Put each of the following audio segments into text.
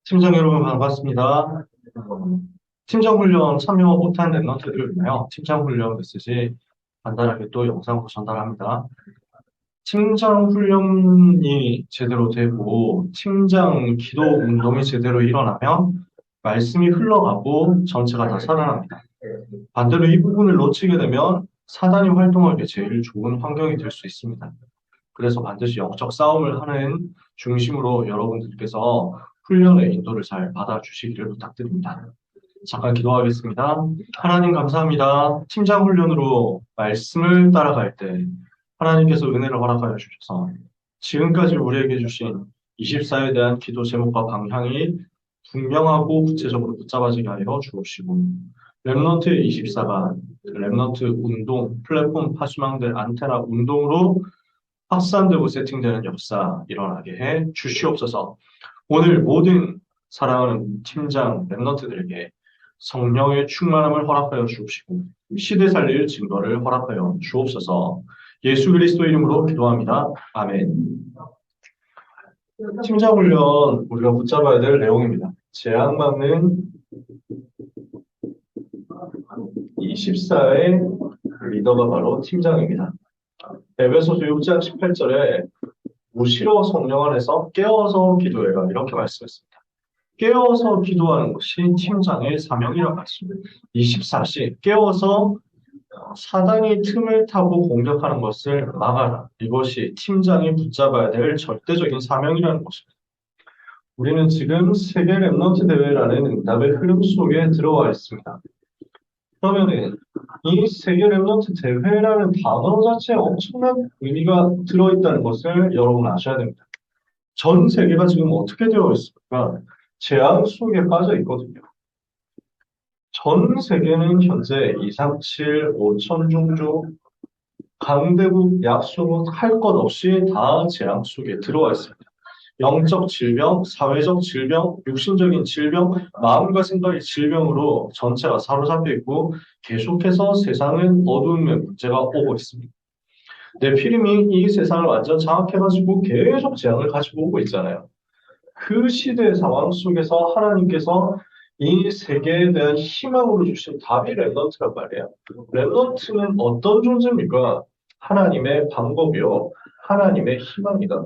팀장 여러분 반갑습니다. 팀장 훈련 참여 못한 랩런트들을 위하여 팀장 훈련 메시지 간단하게 또 영상으로 전달합니다. 팀장 훈련이 제대로 되고 팀장 기도 운동이 제대로 일어나면 말씀이 흘러가고 전체가 다 살아납니다. 반대로 이 부분을 놓치게 되면 사단이 활동하기 제일 좋은 환경이 될 수 있습니다. 그래서 반드시 영적 싸움을 하는 중심으로 여러분들께서 훈련의 인도를 잘 받아주시기를 부탁드립니다. 잠깐 기도하겠습니다. 하나님 감사합니다. 팀장 훈련으로 말씀을 따라갈 때 하나님께서 은혜를 허락하여 주셔서 지금까지 우리에게 주신 24에 대한 기도 제목과 방향이 분명하고 구체적으로 붙잡아지게 하여 주옵시고 랩넌트 24가 랩넌트 운동, 플랫폼 파수망대 안테나 운동으로 확산되고 세팅되는 역사 일어나게 해 주시옵소서. 오늘 모든 사랑하는 팀장 랩넌트들에게 성령의 충만함을 허락하여 주옵시고 시대 살릴 증거를 허락하여 주옵소서. 예수 그리스도 이름으로 기도합니다. 아멘. 팀장 훈련 우리가 붙잡아야 될 내용입니다. 재앙받는 24의 리더가 바로 팀장입니다. 에베소서 6장 18절에 무시로 성령 안에서 깨어서 기도해라 이렇게 말씀했습니다. 깨어서 기도하는 것이 팀장의 사명이라고 했습니다. 24시 깨어서 사단이 틈을 타고 공격하는 것을 막아라. 이것이 팀장이 붙잡아야 될 절대적인 사명이라는 것입니다. 우리는 지금 세계 랩넌트 대회라는 응답의 흐름 속에 들어와 있습니다. 그러면은 이 세계 랩넌트 대회라는 단어 자체에 엄청난 의미가 들어있다는 것을 여러분 아셔야 됩니다. 전 세계가 지금 어떻게 되어 있습니까? 재앙 속에 빠져 있거든요. 전 세계는 현재 237, 5천 종족, 강대국, 약소국 할 것 없이 다 재앙 속에 들어와 있습니다. 영적 질병, 사회적 질병, 육신적인 질병, 마음과 생각의 질병으로 전체가 사로잡혀 있고 계속해서 세상은 어두움의 문제가 오고 있습니다. 네피림이 이 세상을 완전 장악해가지고 계속 재앙을 가지고 오고 있잖아요. 그 시대의 상황 속에서 하나님께서 이 세계에 대한 희망으로 주신 답이 랩넌트란 말이에요. 랩넌트는 어떤 존재입니까? 하나님의 방법이요. 하나님의 희망이다.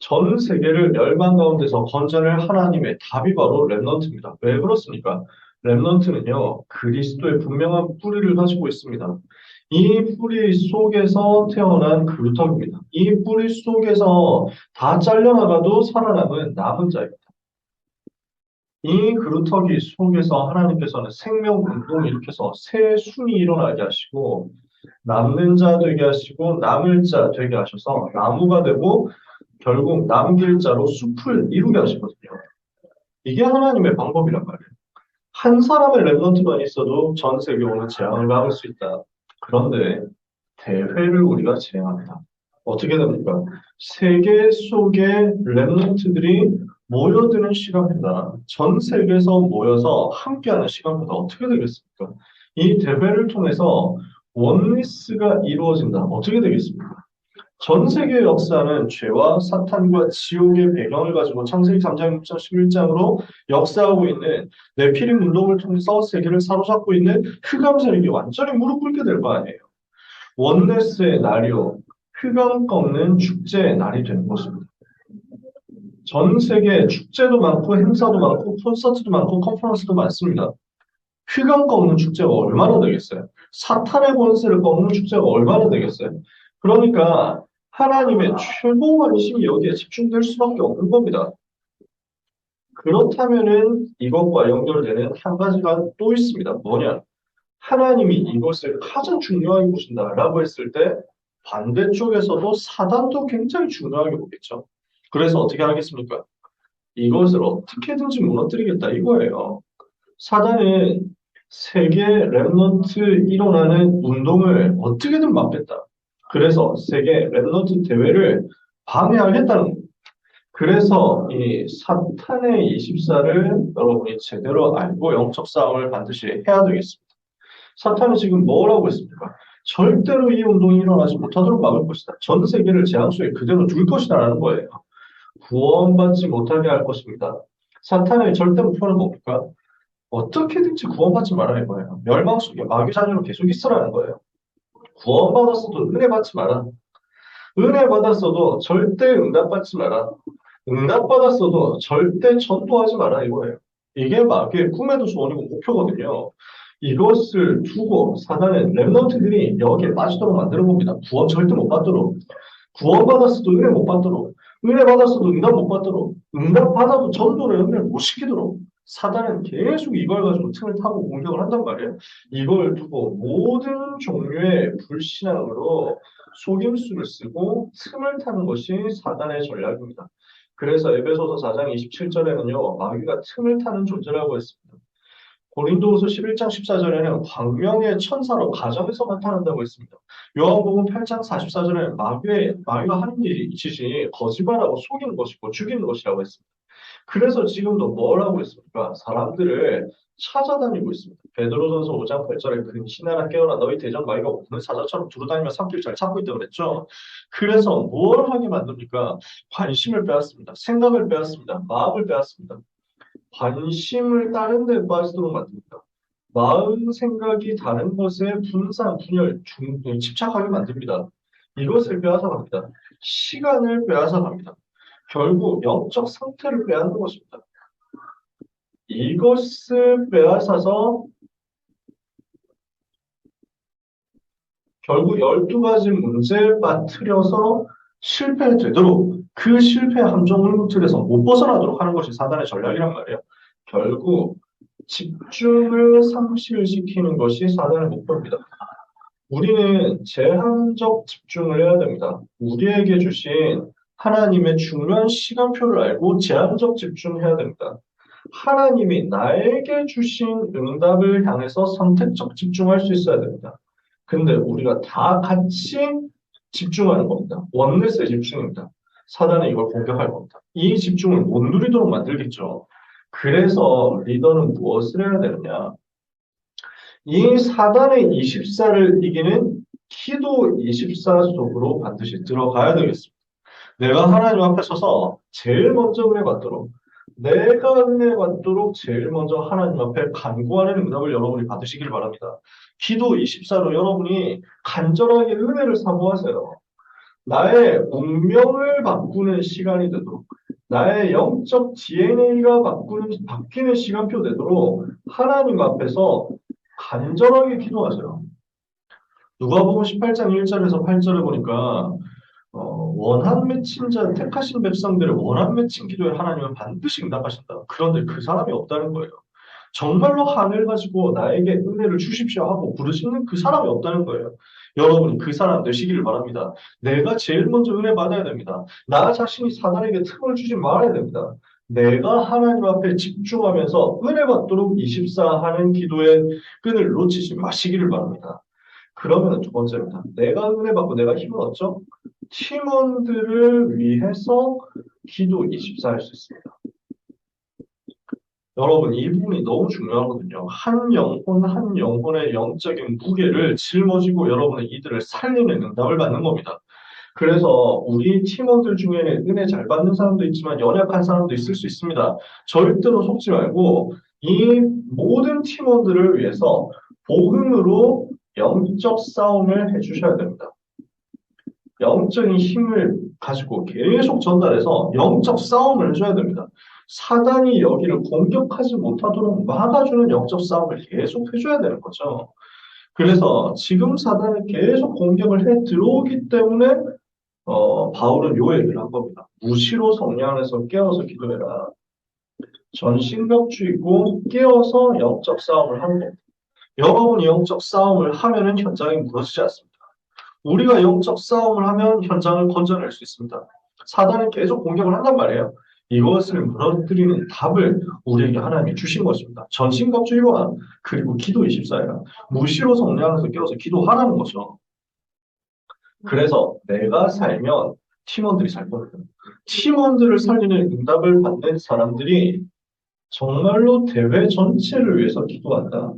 전 세계를 멸망 가운데서 건져낼 하나님의 답이 바로 랩넌트입니다. 왜 그렇습니까? 랩넌트는요, 그리스도의 분명한 뿌리를 가지고 있습니다. 이 뿌리 속에서 태어난 그루터기입니다. 이 뿌리 속에서 다 잘려나가도 살아남은 남은 자입니다. 이 그루터기 속에서 하나님께서는 생명 운동을 일으켜서 새 순이 일어나게 하시고 남는 자 되게 하시고 남을 자 되게 하셔서 나무가 되고 결국 남길 자로 숲을 이루게 하시거든요. 이게 하나님의 방법이란 말이에요. 한 사람의 랩런트만 있어도 전 세계 오는 재앙을 막을 수 있다. 그런데 대회를 우리가 진행합니다. 어떻게 됩니까? 세계 속의 랩런트들이 모여드는 시간보다 전 세계에서 모여서 함께하는 시간보다 어떻게 되겠습니까? 이 대회를 통해서 원리스가 이루어진다. 어떻게 되겠습니까? 전 세계 역사는 죄와 사탄과 지옥의 배경을 가지고 창세기 3장, 6장, 11장으로 역사하고 있는 네피림 운동을 통해서 세계를 사로잡고 있는 흑암 세력이 완전히 무릎 꿇게 될 거 아니에요. 원네스의 날이요. 흑암 꺾는 축제의 날이 되는 것입니다. 전 세계에 축제도 많고 행사도 많고 콘서트도 많고 컨퍼런스도 많습니다. 흑암 꺾는 축제가 얼마나 되겠어요? 사탄의 권세를 꺾는 축제가 얼마나 되겠어요? 그러니까 하나님의 최고 관심이 여기에 집중될 수밖에 없는 겁니다. 그렇다면은 이것과 연결되는 한 가지가 또 있습니다. 뭐냐? 하나님이 이것을 가장 중요하게 보신다라고 했을 때 반대쪽에서도 사단도 굉장히 중요하게 보겠죠. 그래서 어떻게 하겠습니까? 이것을 어떻게든지 무너뜨리겠다 이거예요. 사단은 세계 랩넌트 일어나는 운동을 어떻게든 막겠다. 그래서 세계 랩넌트 대회를 방해하겠다는 겁니다. 그래서 이 사탄의 24를 여러분이 제대로 알고 영적 싸움을 반드시 해야 되겠습니다. 사탄은 지금 뭐라고 했습니까? 절대로 이 운동이 일어나지 못하도록 막을 것이다. 전 세계를 재앙 속에 그대로 둘 것이다라는 거예요. 구원받지 못하게 할 것입니다. 사탄의 절대 목표는 뭡니까? 어떻게든지 구원받지 말라는 거예요. 멸망 속에 마귀 자녀로 계속 있으라는 거예요. 구원받았어도 은혜 받지 마라. 은혜 받았어도 절대 응답받지 마라. 응답받았어도 절대 전도하지 마라 이거예요. 이게 마귀의 꿈에도 소원이고 목표거든요. 이것을 두고 사단은 렘넌트들이 여기에 빠지도록 만드는 겁니다. 구원 절대 못 받도록. 구원받았어도 은혜 못 받도록. 은혜 받았어도 응답 못 받도록. 응답 받아도 전도를 은혜를 못 시키도록. 사단은 계속 이걸 가지고 틈을 타고 공격을 한단 말이에요. 이걸 두고 모든 종류의 불신앙으로 속임수를 쓰고 틈을 타는 것이 사단의 전략입니다. 그래서 에베소서 4장 27절에는요, 마귀가 틈을 타는 존재라고 했습니다. 고린도후서 11장 14절에는 광명의 천사로 가정에서 나타난다고 했습니다. 요한복음 8장 44절에는 마귀가 하는 일이 짓이 거짓말하고 속이는 것이고 죽이는 것이라고 했습니다. 그래서 지금도 뭘 하고 있습니까? 사람들을 찾아다니고 있습니다. 베드로전서 5장 8절에 근신하라 깨어라 너희 대적 마귀가 오는 사자처럼 두루다니며 삼킬 잘 찾고 있다고 그랬죠. 그래서 뭘 하게 만듭니까? 관심을 빼앗습니다. 생각을 빼앗습니다. 마음을 빼앗습니다. 관심을 다른 데 빠지도록 만듭니다. 마음 생각이 다른 것에 분산, 분열, 집착하게 만듭니다. 이것을 빼앗아갑니다. 시간을 빼앗아갑니다. 결국 영적 상태를 빼앗는 것입니다. 이것을 빼앗아서 결국 12가지 문제에 빠뜨려서 실패되도록 그 실패 함정을 무틀에서 못 벗어나도록 하는 것이 사단의 전략이란 말이에요. 결국 집중을 상실시키는 것이 사단의 목표입니다. 우리는 제한적 집중을 해야 됩니다. 우리에게 주신 하나님의 중요한 시간표를 알고 제한적 집중해야 됩니다. 하나님이 나에게 주신 응답을 향해서 선택적 집중할 수 있어야 됩니다. 근데 우리가 다 같이 집중하는 겁니다. 원넷의 집중입니다. 사단은 이걸 공격할 겁니다. 이 집중을 못 누리도록 만들겠죠. 그래서 리더는 무엇을 해야 되느냐? 이 사단의 24를 이기는 기도 24 속으로 반드시 들어가야 되겠습니다. 내가 하나님 앞에 서서 제일 먼저 은혜 받도록, 내가 은혜 받도록 제일 먼저 하나님 앞에 간구하는 응답을 여러분이 받으시길 바랍니다. 기도 24로 여러분이 간절하게 은혜를 사모하세요. 나의 운명을 바꾸는 시간이 되도록, 나의 영적 DNA가 바뀌는 시간표 되도록 하나님 앞에서 간절하게 기도하세요. 누가복음 18장 1절에서 8절에 보니까 원한 맺힌 자, 택하신 백성들의 원한 맺힌 기도에 하나님은 반드시 응답하신다. 그런데 그 사람이 없다는 거예요. 정말로 하늘 가지고 나에게 은혜를 주십시오 하고 부르시는 그 사람이 없다는 거예요. 여러분이 그 사람 되시기를 바랍니다. 내가 제일 먼저 은혜 받아야 됩니다. 나 자신이 사단에게 틈을 주지 말아야 됩니다. 내가 하나님 앞에 집중하면서 은혜 받도록 24 하는 기도의 끈을 놓치지 마시기를 바랍니다. 그러면 두 번째입니다. 내가 은혜 받고 내가 힘을 얻죠? 팀원들을 위해서 기도 24 할 수 있습니다. 여러분, 이 부분이 너무 중요하거든요. 한 영혼의 영적인 무게를 짊어지고 여러분은 이들을 살리는 응답을 받는 겁니다. 그래서 우리 팀원들 중에는 은혜 잘 받는 사람도 있지만 연약한 사람도 있을 수 있습니다. 절대로 속지 말고 이 모든 팀원들을 위해서 복음으로 영적 싸움을 해주셔야 됩니다. 영적인 힘을 가지고 계속 전달해서 영적 싸움을 해줘야 됩니다. 사단이 여기를 공격하지 못하도록 막아주는 영적 싸움을 계속 해줘야 되는 거죠. 그래서 지금 사단이 계속 공격을 해 들어오기 때문에 바울은 요 얘기를 한 겁니다. 무시로 성령 안에서 깨어서 기도해라. 전신격주의고 깨어서 영적 싸움을 하는 겁니다. 여러분이 영적 싸움을 하면은 현장이 무너지지 않습니다. 우리가 영적 싸움을 하면 현장을 건져낼 수 있습니다. 사단은 계속 공격을 한단 말이에요. 이것을 무너뜨리는 답을 우리에게 하나님이 주신 것입니다. 전신갑주의와 그리고 기도 24야. 무시로 성령 안에서 깨어서 기도하라는 거죠. 그래서 내가 살면 팀원들이 살 거예요. 팀원들을 살리는 응답을 받는 사람들이 정말로 대회 전체를 위해서 기도한다.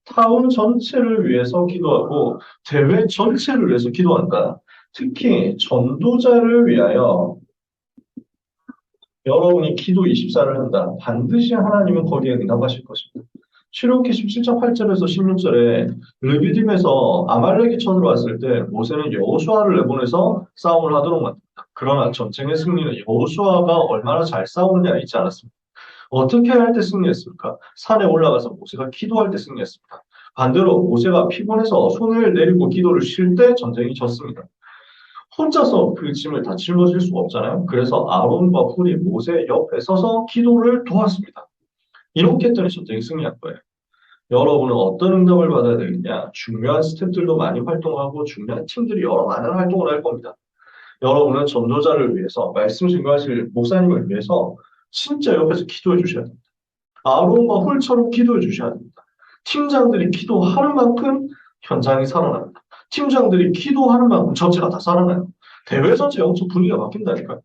타운 전체를 위해서 기도하고 대회 전체를 위해서 기도한다. 특히 전도자를 위하여 여러분이 기도 24를 한다. 반드시 하나님은 거기에 응답하실 것입니다. 출애굽기 17장 8절에서 16절에 르비딤에서 아말렉이 쳐들어왔을 때 모세는 여호수아를 내보내서 싸움을 하도록 만듭니다. 그러나 전쟁의 승리는 여호수아가 얼마나 잘 싸우느냐에 있지 않았습니다. 어떻게 할 때 승리했습니까? 산에 올라가서 모세가 기도할 때 승리했습니다. 반대로 모세가 피곤해서 손을 내리고 기도를 쉴 때 전쟁이 졌습니다. 혼자서 그 짐을 다 짊어질 수가 없잖아요. 그래서 아론과 훌이 모세 옆에 서서 기도를 도왔습니다. 이렇게 했더니 전쟁이 승리한 거예요. 여러분은 어떤 응답을 받아야 되겠냐? 중요한 스태프들도 많이 활동하고 중요한 팀들이 여러 많은 활동을 할 겁니다. 여러분은 전도자를 위해서 말씀 증거하실 목사님을 위해서 진짜 옆에서 기도해 주셔야 됩니다. 아론과 홀처럼 기도해 주셔야 됩니다. 팀장들이 기도하는 만큼 현장이 살아납니다. 팀장들이 기도하는 만큼 전체가 다 살아나요. 대회 전체 영적 분위기가 바뀐다니까요.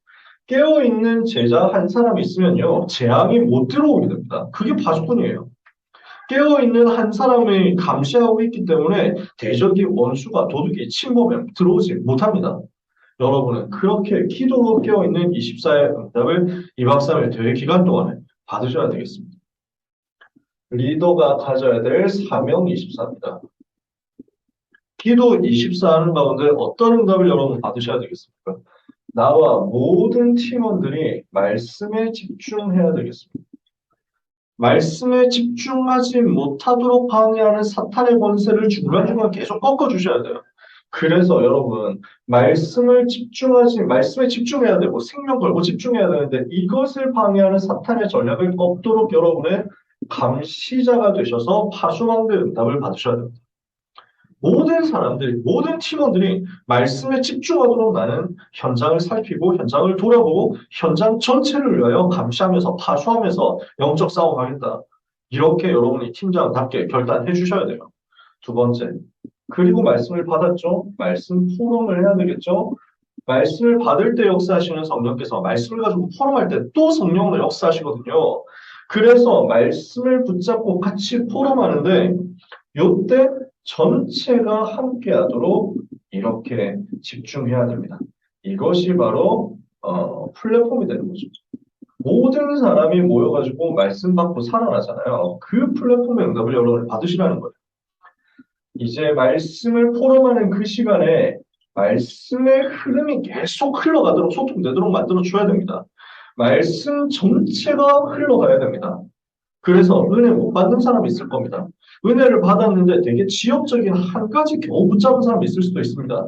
깨어있는 제자 한 사람이 있으면요, 재앙이 못 들어오게 됩니다. 그게 파수꾼이에요. 깨어있는 한 사람이 감시하고 있기 때문에 대적이 원수가 도둑이 침범에 들어오지 못합니다. 여러분은 그렇게 기도로 깨어있는 24의 응답을 2박 3일 대회 기간 동안에 받으셔야 되겠습니다. 리더가 가져야 될 사명 24입니다. 기도 24 하는 가운데 어떤 응답을 여러분 받으셔야 되겠습니까? 나와 모든 팀원들이 말씀에 집중해야 되겠습니다. 말씀에 집중하지 못하도록 방해하는 사탄의 권세를 중간중간 계속 꺾어주셔야 돼요. 그래서 여러분, 말씀에 집중해야 되고 생명 걸고 집중해야 되는데 이것을 방해하는 사탄의 전략을 꺾도록 여러분의 감시자가 되셔서 파수망대 응답을 받으셔야 됩니다. 모든 사람들이, 모든 팀원들이 말씀에 집중하도록 나는 현장을 살피고 현장을 돌아보고 현장 전체를 위하여 감시하면서 파수하면서 영적 싸움하겠다. 이렇게 여러분이 팀장답게 결단해 주셔야 돼요. 두 번째, 그리고 말씀을 받았죠. 말씀 포럼을 해야 되겠죠. 말씀을 받을 때 역사하시는 성령께서 말씀을 가지고 포럼할 때 또 성령으로 역사하시거든요. 그래서 말씀을 붙잡고 같이 포럼하는데 요때 전체가 함께하도록 이렇게 집중해야 됩니다. 이것이 바로 플랫폼이 되는 거죠. 모든 사람이 모여가지고 말씀 받고 살아나잖아요. 그 플랫폼의 응답을 여러분이 받으시라는 거예요. 이제 말씀을 포럼하는 그 시간에 말씀의 흐름이 계속 흘러가도록 소통되도록 만들어줘야 됩니다. 말씀 전체가 흘러가야 됩니다. 그래서 은혜 못 받는 사람이 있을 겁니다. 은혜를 받았는데 되게 지역적인 한 가지 겨우 붙잡은 사람이 있을 수도 있습니다.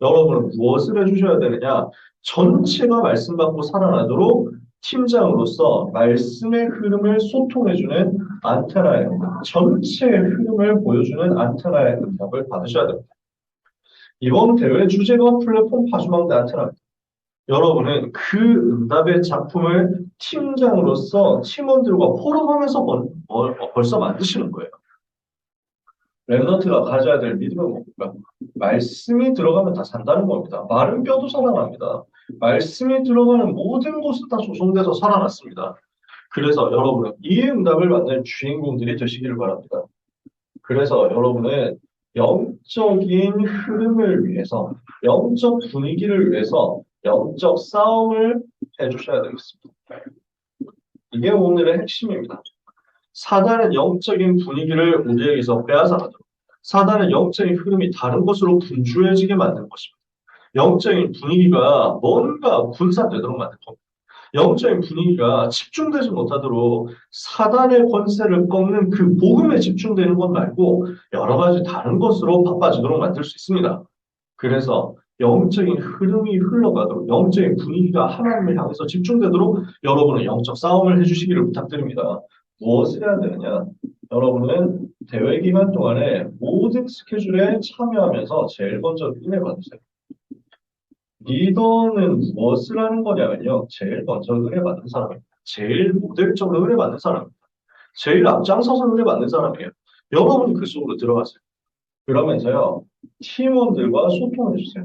여러분은 무엇을 해주셔야 되느냐? 전체가 말씀 받고 살아나도록 팀장으로서 말씀의 흐름을 소통해주는 안테나의 응답, 전체의 흐름을 보여주는 안테나의 응답을 받으셔야 됩니다. 이번 대회 주제가 플랫폼 파수망대 안테나입니다. 여러분은 그 응답의 작품을 팀장으로서 팀원들과 포럼하면서 벌써 만드시는 거예요. 랩넌트가 가져야 될 믿음은 뭡니까? 말씀이 들어가면 다 산다는 겁니다. 마른 뼈도 살아납니다. 말씀이 들어가는 모든 곳은 다 조성돼서 살아났습니다. 그래서 여러분은 이 응답을 받는 주인공들이 되시기를 바랍니다. 그래서 여러분은 영적인 흐름을 위해서, 영적 분위기를 위해서 영적 싸움을 해주셔야 되겠습니다. 이게 오늘의 핵심입니다. 사단은 영적인 분위기를 우리에게서 빼앗아가도록 사단의 영적인 흐름이 다른 곳으로 분주해지게 만드는 것입니다. 영적인 분위기가 뭔가 분산되도록 만드는 겁니다. 영적인 분위기가 집중되지 못하도록 사단의 권세를 꺾는 그 복음에 집중되는 것 말고 여러 가지 다른 것으로 바빠지도록 만들 수 있습니다. 그래서 영적인 흐름이 흘러가도록 영적인 분위기가 하나님을 향해서 집중되도록 여러분은 영적 싸움을 해주시기를 부탁드립니다. 무엇을 해야 되느냐? 여러분은 대회 기간 동안에 모든 스케줄에 참여하면서 제일 먼저 은혜 받으세요. 리더는 무엇을 하는 거냐면요. 제일 먼저 은혜 받는 사람입니다. 제일 모델적으로 은혜 받는 사람입니다. 제일 앞장서서 은혜 받는 사람이에요. 여러분이 그 속으로 들어가세요. 그러면서요. 팀원들과 소통해 주세요.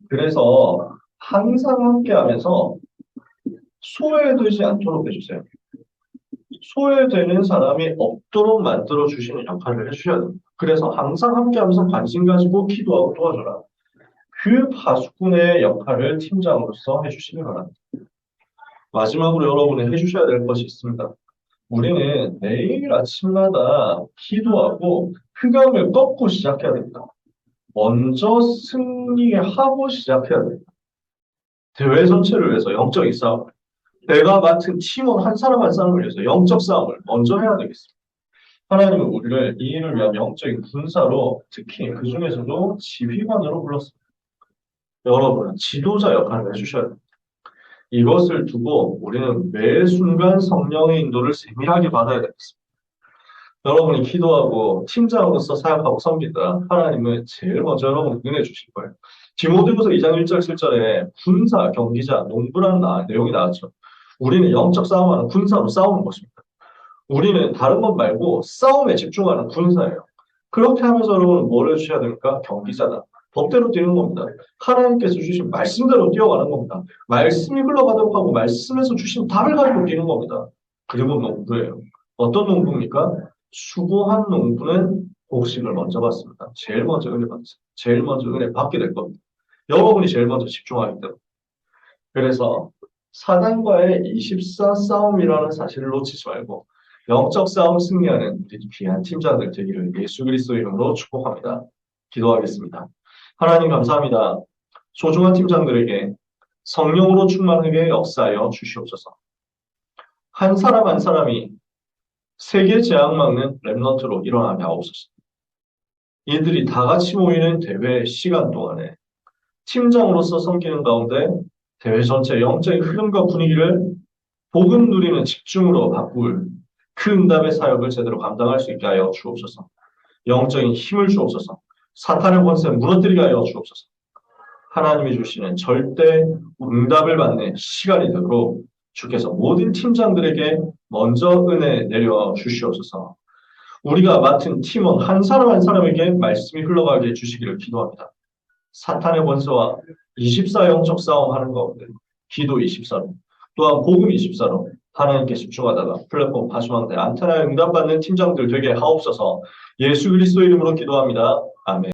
그래서 항상 함께 하면서 소외되지 않도록 해주세요. 소외되는 사람이 없도록 만들어 주시는 역할을 해주셔야 됩니다. 그래서 항상 함께 하면서 관심 가지고 기도하고 도와줘라. 그 파수꾼의 역할을 팀장으로서 해주시기 바랍니다. 마지막으로 여러분이 해주셔야 될 것이 있습니다. 우리는 매일 아침마다 기도하고 흑암을 꺾고 시작해야 됩니다. 먼저 승리하고 시작해야 됩니다. 대회 전체를 위해서 영적인 싸움, 내가 맡은 팀원 한 사람 한 사람을 위해서 영적 싸움을 먼저 해야 되겠습니다. 하나님은 우리를 이 일을 위한 영적인 군사로, 특히 그 중에서도 지휘관으로 불렀습니다. 여러분은 지도자 역할을 해주셔야 됩니다. 이것을 두고 우리는 매 순간 성령의 인도를 세밀하게 받아야 되겠습니다. 여러분이 기도하고 팀장으로서 사역하고 섬기다 하나님은 제일 먼저 여러분 은혜 주실 거예요. 디모데후서 2장 1절 7절에 군사, 경기자, 농부라는 내용이 나왔죠. 우리는 영적 싸움하는 군사로 싸우는 것입니다. 우리는 다른 것 말고 싸움에 집중하는 군사예요. 그렇게 하면서 여러분은 뭘 해주셔야 됩니까? 경기자다. 법대로 뛰는 겁니다. 하나님께서 주신 말씀대로 뛰어가는 겁니다. 말씀이 흘러가도록 하고 말씀에서 주신 답을 가지고 뛰는 겁니다. 그리고 농부예요. 어떤 농부입니까? 수고한 농부는 곡식을 먼저 받습니다. 제일 먼저 은혜 받습니다. 제일 먼저 은혜 받게 될 겁니다. 여러분이 제일 먼저 집중하기 때문에. 그래서 사단과의 24 싸움이라는 사실을 놓치지 말고 영적 싸움 승리하는 우리 귀한 팀장들 되기를 예수 그리스도 이름으로 축복합니다. 기도하겠습니다. 하나님 감사합니다. 소중한 팀장들에게 성령으로 충만하게 역사하여 주시옵소서. 한 사람 한 사람이 세계 재앙 막는 랩넌트로 일어나게 하옵소서. 이들이 다 같이 모이는 대회 시간 동안에 팀장으로서 섬기는 가운데 대회 전체 영적인 흐름과 분위기를 복음 누리는 집중으로 바꿀 그 응답의 사역을 제대로 감당할 수 있게 하여 주옵소서. 영적인 힘을 주옵소서. 사탄의 권세 무너뜨리게 하여 주옵소서. 하나님이 주시는 절대 응답을 받는 시간이 되도록 주께서 모든 팀장들에게 먼저 은혜 내려 주시옵소서. 우리가 맡은 팀원 한 사람 한 사람에게 말씀이 흘러가게 해주시기를 기도합니다. 사탄의 권세와 24 영적 싸움하는 가운데 기도 24로 또한 복음 24로 하나님께 집중하다가 플랫폼 파수망대 안테나에 응답받는 팀장들 되게 하옵소서. 예수 그리스도 이름으로 기도합니다. 아멘.